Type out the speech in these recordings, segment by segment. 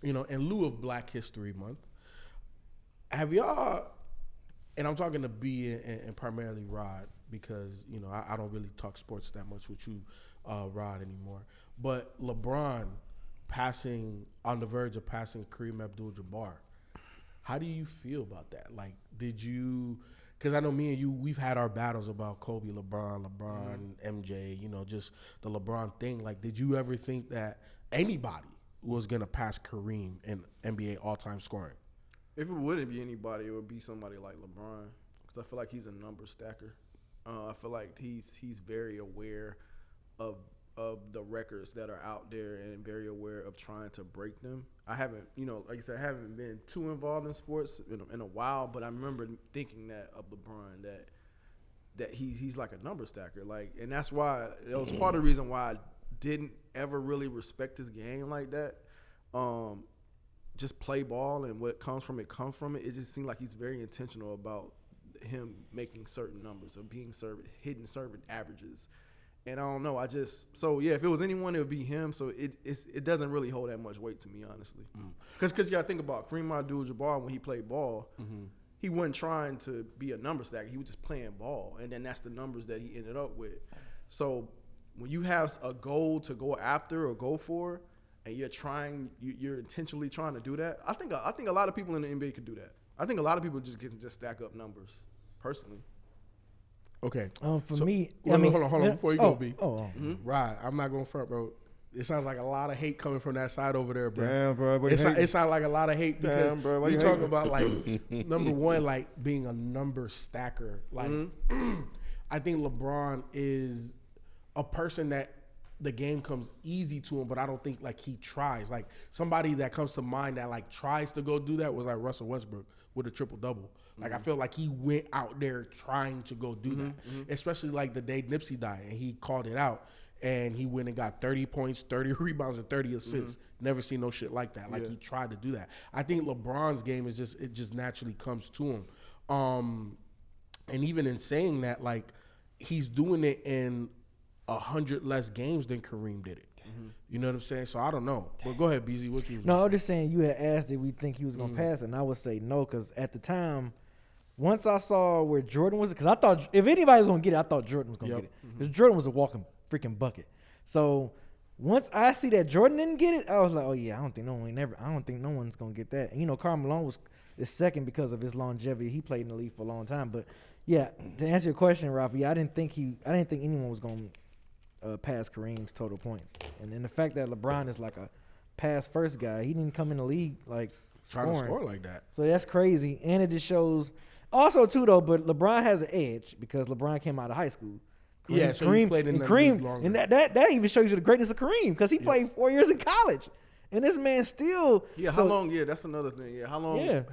in lieu of Black History Month, have y'all, and I'm talking to B and primarily Rod, because, I don't really talk sports that much with you, Rod, anymore. But LeBron on the verge of passing Kareem Abdul-Jabbar. How do you feel about that? Like, did you, because I know me and you, we've had our battles about Kobe, LeBron, MJ, just the LeBron thing. Like, did you ever think that anybody was going to pass Kareem in NBA all-time scoring? If it wouldn't be anybody, it would be somebody like LeBron, because I feel like he's a number stacker. I feel like he's very aware of the records that are out there and very aware of trying to break them. I haven't, like I said, I haven't been too involved in sports in a while, but I remember thinking that of LeBron, that he's like a number stacker. Like, and that's why, it was part of the reason why I didn't ever really respect his game like that. Just play ball, and what comes from it comes from it. It just seemed like he's very intentional about him making certain numbers, of hitting certain averages. And I don't know. If it was anyone, it would be him. So it doesn't really hold that much weight to me, honestly. Because you got to think about Kareem Abdul-Jabbar when he played ball. He wasn't trying to be a number stacker. He was just playing ball, and then that's the numbers that he ended up with. So when you have a goal to go after or go for, and you're intentionally trying to do that, I think a lot of people in the NBA could do that. I think a lot of people can just stack up numbers, personally. Okay. For me, hold on, before you go, B. Mm-hmm. Right, I'm not going front, bro. It sounds like a lot of hate coming from that side over there, bro. Damn, bro. It sounds like a lot of hate because you talk hating? about, like, number one, like, being a number stacker. Like, I think LeBron is a person that the game comes easy to him, but I don't think, like, he tries. Like, somebody that comes to mind that, like, tries to go do that was, like, Russell Westbrook with a triple-double. Like, I feel like he went out there trying to go do that, especially, like, the day Nipsey died, and he called it out, and he went and got 30 points, 30 rebounds, and 30 assists. Never seen no shit like that. Like, he tried to do that. I think LeBron's game is it just naturally comes to him. And even in saying that, like, he's doing it in 100 less games than Kareem did it. You know what I'm saying? So I don't know. But go ahead, BZ. What you? No, I'm just saying you had asked if we think he was gonna pass, and I would say no, because at the time, once I saw where Jordan was, because I thought if anybody was gonna get it, I thought Jordan was gonna get it, because Jordan was a walking freaking bucket. So once I see that Jordan didn't get it, I was like, oh yeah, I don't think no one's gonna get that. And, Karl Malone is second because of his longevity. He played in the league for a long time. But yeah, to answer your question, Rafi, I didn't think anyone was gonna pass Kareem's total points. And then the fact that LeBron is like a pass first guy, he didn't come in the league like trying to score like that. So that's crazy. And it just shows also too though, but LeBron has an edge because LeBron came out of high school. So he played in the league longer. And that even shows you the greatness of Kareem, because he played 4 years in college. And this man still how long? Yeah, that's another thing. Yeah, how long did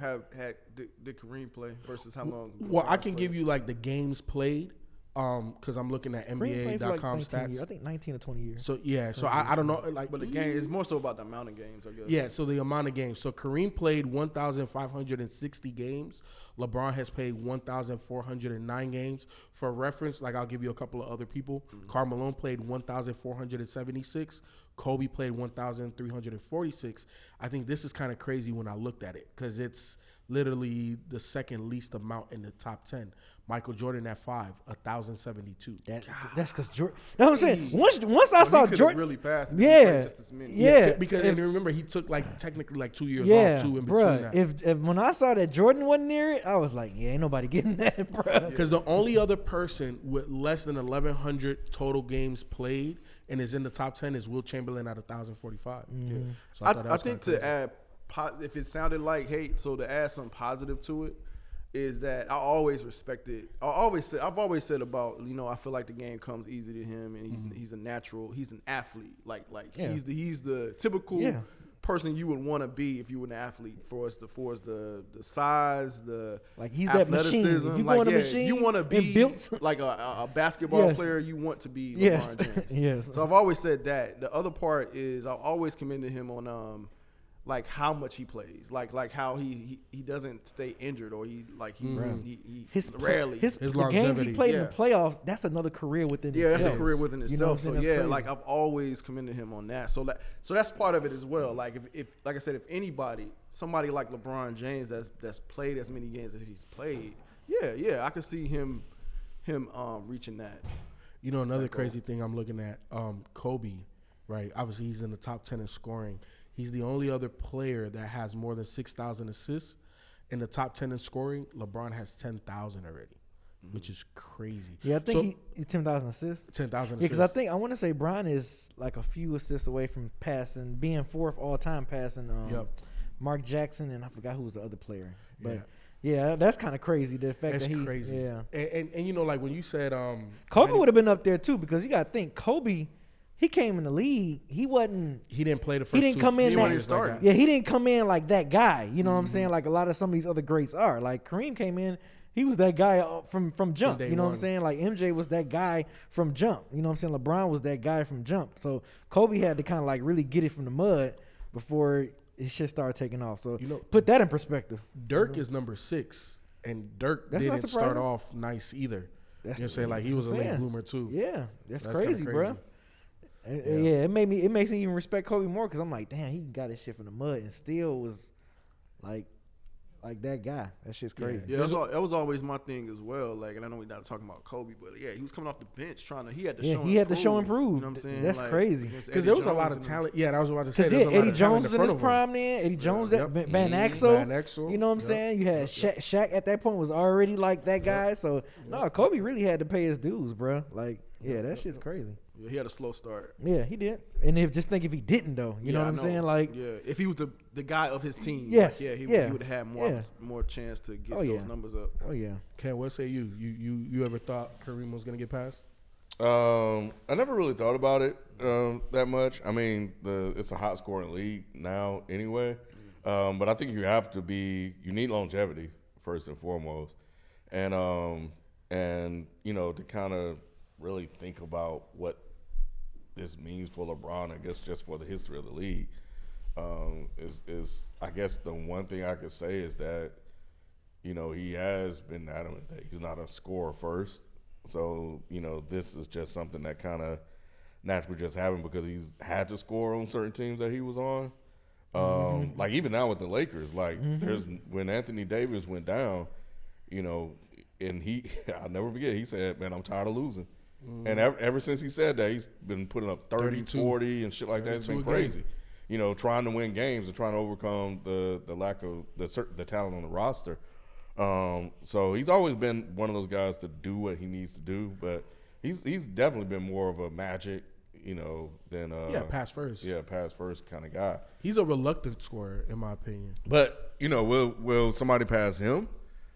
Kareem play versus how long? Well, I can give you like the games played. Because I'm looking at NBA.com stats. Years. I think 19 or 20 years. So I don't know, like, but the game is more so about the amount of games, I guess. Yeah, so the amount of games. So Kareem played 1,560 games. LeBron has played 1,409 games. For reference, like, I'll give you a couple of other people. Karl Malone played 1,476. Kobe played 1,346. I think this is kind of crazy when I looked at it, because it's literally the second least amount in the top 10. Michael Jordan at 5, 1,072. That's because Jordan. That's what I'm saying. Once I saw Jordan really pass. Just as many. Because and remember, he took technically 2 years off too in between that. If when I saw that Jordan wasn't near it, I was like, ain't nobody getting that, bro. Because the only other person with less than 1,100 total games played and is in the top 10 is Will Chamberlain at 1,045. So I think to add, if it sounded like hate, so to add some positive to it, is that I always respected. I've always said about, I feel like the game comes easy to him, and he's a natural. He's an athlete. He's the typical person you would want to be if you were an athlete. For us, the size, the he's athleticism. That machine. If you want a machine, you want to be built like a basketball player. You want to be LeBron James. Yes. So I've always said that. The other part is I always commended him on like how much he plays, like how he doesn't stay injured, or he rarely the games he longevity. played in the playoffs. That's another career within itself. That's a career within itself. So That's crazy. like I've always commended him on that. So that's part of it as well. Like if like I said, if somebody like LeBron James that's played as many games as he's played, I could see him reaching that. Another crazy thing I'm looking at, Kobe, right? Obviously, he's in the top 10 in scoring. He's the only other player that has more than 6,000 assists. In the top 10 in scoring, LeBron has 10,000 already, which is crazy. Yeah, I think he 10,000 assists. 10,000 Yeah, assists. because I want to say Bron is like a few assists away from being fourth all time passing Mark Jackson, and I forgot who was the other player. But yeah, that's kind of crazy. The fact that's that he crazy. Yeah, and like when you said Kobe would have been up there too, because you got to think Kobe. He came in the league. He didn't play the first. He didn't come in. He didn't come in like that guy. You know what I'm saying? Like a lot of some of these other greats are. Like Kareem came in. He was that guy from jump. You know what I'm saying? Like MJ was that guy from jump. You know what I'm saying? LeBron was that guy from jump. So Kobe had to kind of like really get it from the mud before his shit started taking off. So put that in perspective. Dirk is number 6, and Dirk didn't start off nice either. You know what I'm saying? Like he was a late bloomer too. Yeah, that's crazy, bro. Yeah, it makes me even respect Kobe more, because I'm like, damn, he got his shit from the mud and still was like that guy. That shit's crazy. Yeah, that was always my thing as well. Like, and I know we're not talking about Kobe, but he was coming off the bench he had to show and prove. You know what I'm saying? That's crazy. Because there was a lot of talent. Yeah, I was about to say. Eddie Jones was in his prime then. Eddie Jones, Van Exel. You know what I'm saying? You had Shaq at that point was already like that guy. So no, Kobe really had to pay his dues, bro. Like, that shit's crazy. Yeah, he had a slow start. Yeah, he did. And if he didn't though, you know what I'm saying? Like, if he was the guy of his team, yes, he would have had more chance to get those numbers up. Oh yeah. Ken, what say you? You ever thought Kareem was gonna get past? I never really thought about it that much. I mean, it's a hot scoring league now anyway. But I think you need longevity first and foremost, and to kind of really think about what this means for LeBron, I guess just for the history of the league, is I guess the one thing I could say is that, he has been adamant that he's not a scorer first. So, this is just something that kind of naturally just happened because he's had to score on certain teams that he was on. Like even now with the Lakers, like when Anthony Davis went down, and I'll never forget, he said, man, I'm tired of losing. And ever since he said that, he's been putting up 30, 40 and shit like that. It's been crazy. Trying to win games and trying to overcome the lack of the talent on the roster. So he's always been one of those guys to do what he needs to do, but he's definitely been more of a Magic, than pass first. Yeah, pass first kind of guy. He's a reluctant scorer, in my opinion. But will somebody pass him?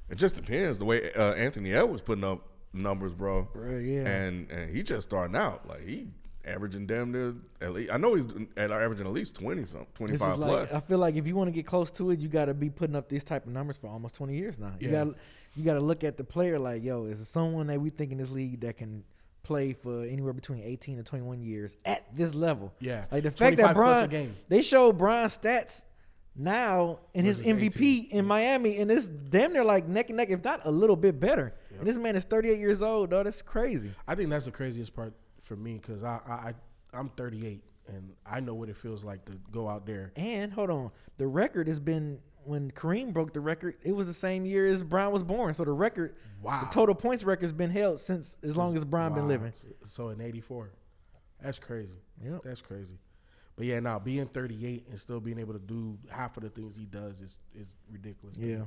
It just depends. The way Anthony Edwards putting up numbers, bro. Yeah. And he just starting out. Like he averaging damn near at least. I know he's averaging at least 25 plus. I feel like if you want to get close to it, you got to be putting up these type of numbers for almost 20 years now. You got to look at the player like, yo, is there someone that we think in this league that can play for anywhere between 18 and 21 years at this level? Yeah. Like the fact that Bron, they showed Bron's stats now in his MVP 18. In Miami, and it's damn near like neck and neck, if not a little bit better. Yep. And this man is 38 years old, though. That's crazy. I think that's the craziest part for me, because I'm 38 and I know what it feels like to go out there. And hold on, the record has been, when Kareem broke the record, it was the same year as Bron was born. So the record, the total points record has been held since as long as Bron been living. So in '84, that's crazy. Yep. That's crazy. But yeah, now being 38 and still being able to do half of the things he does is ridiculous. Yeah.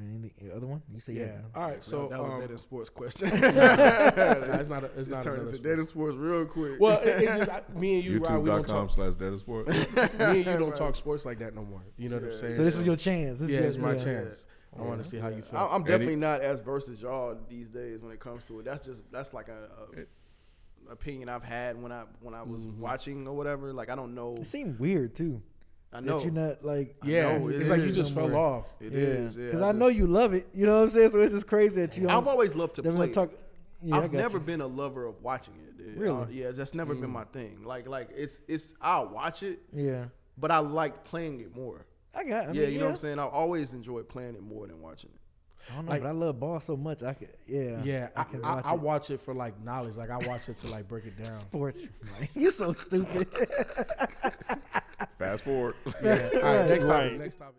Any other one? You say yeah. All right, so that was a dead in sports question. it's not. It's not turned into dead in sports real quick. Well, it's just me and you. YouTube.com/dead in sports. Me and you don't talk sports like that no more. You know what I'm saying? So this was your chance. It's my chance. I want to see how you feel. I'm definitely not as versed as y'all these days when it comes to it. That's like a opinion I've had when I was watching or whatever. Like I don't know. It seemed weird too. I know. That you're not like. Yeah, it's like you just fell off. It is. Because I know you love it. You know what I'm saying? So it's just crazy that you. I've always loved to play. Yeah, I I've got never you. been a lover of watching it. Dude. Really? Yeah, that's never been my thing. Like it's I'll watch it, Yeah. but I like playing it more. I mean, You know what I'm saying? I always enjoy playing it more than watching it. I don't know, Like- but I love ball so much. I could, Yeah, I can watch I it. watch it for like knowledge. Like I watch it to like break it down. Sports. You so stupid. Fast forward. Yeah. All right, next topic. Right. Next topic.